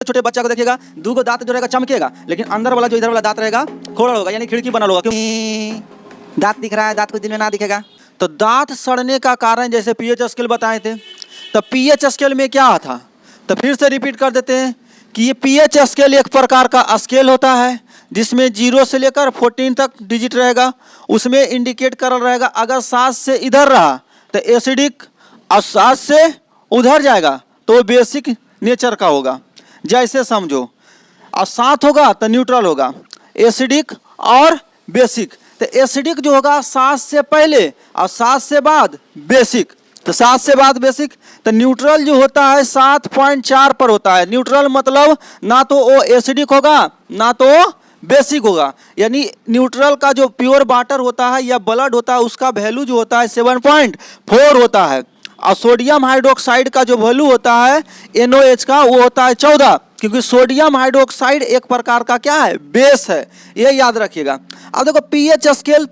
छोटे बच्चा को देखिएगा, दो गो दांत जो रहेगा चमकेगा, लेकिन अंदर वाला जो इधर वाला दांत रहेगा खोड़ा होगा, यानी खिड़की बना होगा। क्यों दांत दिख रहा है, दांत कुछ दिन में ना दिखेगा। तो दांत सड़ने का कारण जैसे पीएच स्केल बताए थे, तो पीएच स्केल में क्या था, तो फिर से रिपीट कर देते हैं कि ये पीएच स्केल एक प्रकार का स्केल होता है जिसमें 0 से लेकर 14 तक डिजिट रहेगा। उसमें इंडिकेट कर रहेगा अगर 7 से इधर रहा तो एसिडिक, और 7 से उधर जाएगा तो बेसिक नेचर का होगा, जैसे समझो। और 7 होगा तो न्यूट्रल होगा, एसिडिक और बेसिक। तो एसिडिक जो होगा 7 से पहले और 7 से बाद बेसिक, तो 7 से बाद बेसिक। तो न्यूट्रल जो होता है 7.4 पर होता है। न्यूट्रल मतलब ना तो वो एसिडिक होगा ना तो बेसिक होगा, यानी न्यूट्रल का जो प्योर वाटर होता है या ब्लड होता है उसका वैल्यू जो होता है 7.4 होता है। और सोडियम हाइड्रोक्साइड का जो वैल्यू होता है NOH का वो होता है 14, क्योंकि सोडियम हाइड्रोक्साइड एक प्रकार का क्या है, बेस है, ये याद रखिएगा। अब देखो पीएच स्केल,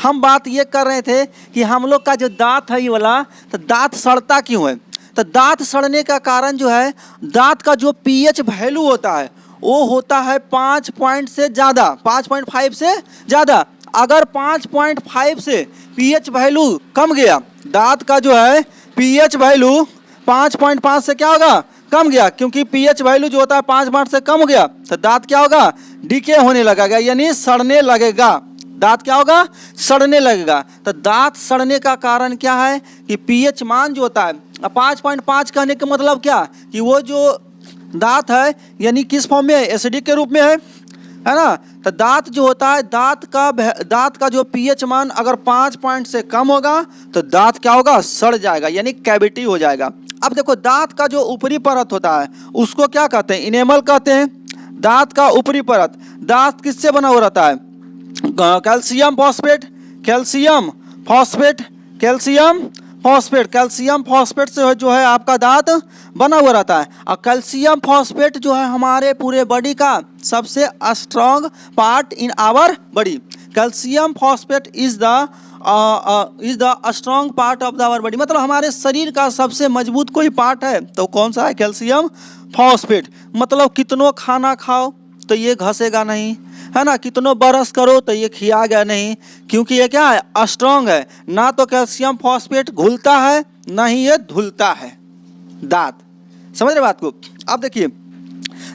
हम बात ये कर रहे थे कि हम लोग का जो दांत है ये वाला, तो दांत सड़ता क्यों है। तो दांत सड़ने का कारण जो है, दांत का जो पीएच वैल्यू होता है वो होता है 5 पॉइंट से ज़्यादा, 5.5 से ज़्यादा। अगर 5.5 से पीएच वैल्यू कम गया, दांत का जो है पीएच वैल्यू 5.5 से क्या होगा, कम गया, क्योंकि पीएच वैल्यू जो होता है 5 से कम हो गया तो दांत क्या होगा, डीके होने लगेगा, यानी सड़ने लगेगा। दांत क्या होगा, सड़ने लगेगा। तो दांत सड़ने का कारण क्या है कि पीएच मान जो होता है 5.5 कहने का मतलब क्या कि वो जो दांत है यानी किस फॉर्म में है, एसिडिक के रूप में है ना। तो दांत जो होता है, दांत का जो पीएच मान अगर 5 पॉइंट से कम होगा तो दांत क्या होगा, सड़ जाएगा, यानी कैविटी हो जाएगा। अब देखो दांत का जो ऊपरी परत होता है उसको क्या कहते हैं, इनेमल कहते हैं। दांत का ऊपरी परत, दांत किससे बना हुआ रहता है, calcium phosphate, calcium phosphate, calcium phosphate, calcium phosphate से जो है आपका दांत बना हुआ रहता है। और कैल्शियम फॉस्फेट जो है हमारे पूरे बॉडी का सबसे strong part in our body. Calcium phosphate is the strong part of the our body, मतलब हमारे शरीर का सबसे मजबूत कोई पार्ट है तो कौन सा है, कैल्शियम फॉस्फेट। मतलब कितनों खाना खाओ तो ये घसेगा नहीं, है ना, कितनों बरस करो तो ये खियागा नहीं, क्योंकि ये क्या है, स्ट्रॉन्ग है। ना तो कैल्शियम फॉस्फेट घुलता है ना ही ये धुलता है दांत। समझ रहे बात को। अब देखिए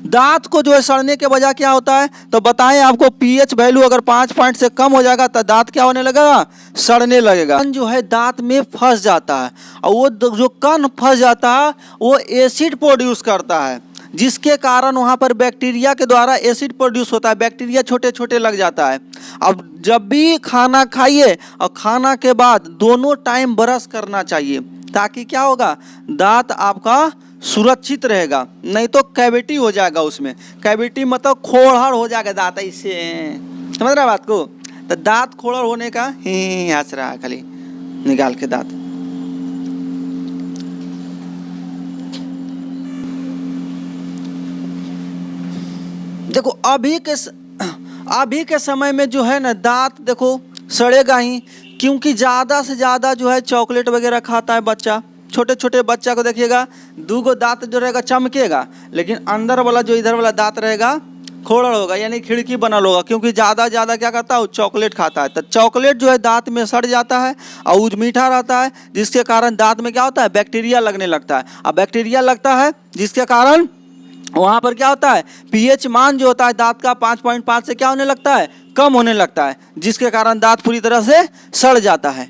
दांत को जो है सड़ने के वजह क्या होता है, तो बताएं आपको, पीएच वैल्यू अगर 5 पॉइंट से कम हो जाएगा तो दांत क्या होने लगेगा, सड़ने लगेगा। कण जो है दांत में फंस जाता है, और वो जो कण फंस जाता है वो एसिड प्रोड्यूस करता है, जिसके कारण वहाँ पर बैक्टीरिया के द्वारा एसिड प्रोड्यूस होता है, बैक्टीरिया छोटे छोटे लग जाता है। अब जब भी खाना खाइए और खाना के बाद दोनों टाइम ब्रश करना चाहिए, ताकि क्या होगा, दांत आपका सुरक्षित रहेगा, नहीं तो कैविटी हो जाएगा। उसमें कैविटी मतलब खोड़हड़ हो जाएगा दांत, ऐसे समझ रहा है बात को। तो दांत खोड़हड़ होने का ही हंस रहा है खाली निकाल के दांत। देखो अभी के समय में जो है ना दांत देखो सड़ेगा ही, क्योंकि ज़्यादा से ज़्यादा जो है चॉकलेट वगैरह खाता है बच्चा। छोटे छोटे बच्चा को देखिएगा, 2 गो दांत जो रहेगा चमकेगा, लेकिन अंदर वाला जो इधर वाला दांत रहेगा खोड़ड़ होगा, यानी खिड़की बनल होगा, क्योंकि ज़्यादा क्या करता है, वो चॉकलेट खाता है। तो चॉकलेट जो है दांत में सड़ जाता है और वो मीठा रहता है, जिसके कारण दांत में क्या होता है, बैक्टीरिया लगने लगता है। अब बैक्टीरिया लगता है जिसके कारण वहाँ पर क्या होता है, पीएच मान जो होता है दांत का 5.5 से क्या होने लगता है, कम होने लगता है, जिसके कारण दांत पूरी तरह से सड़ जाता है।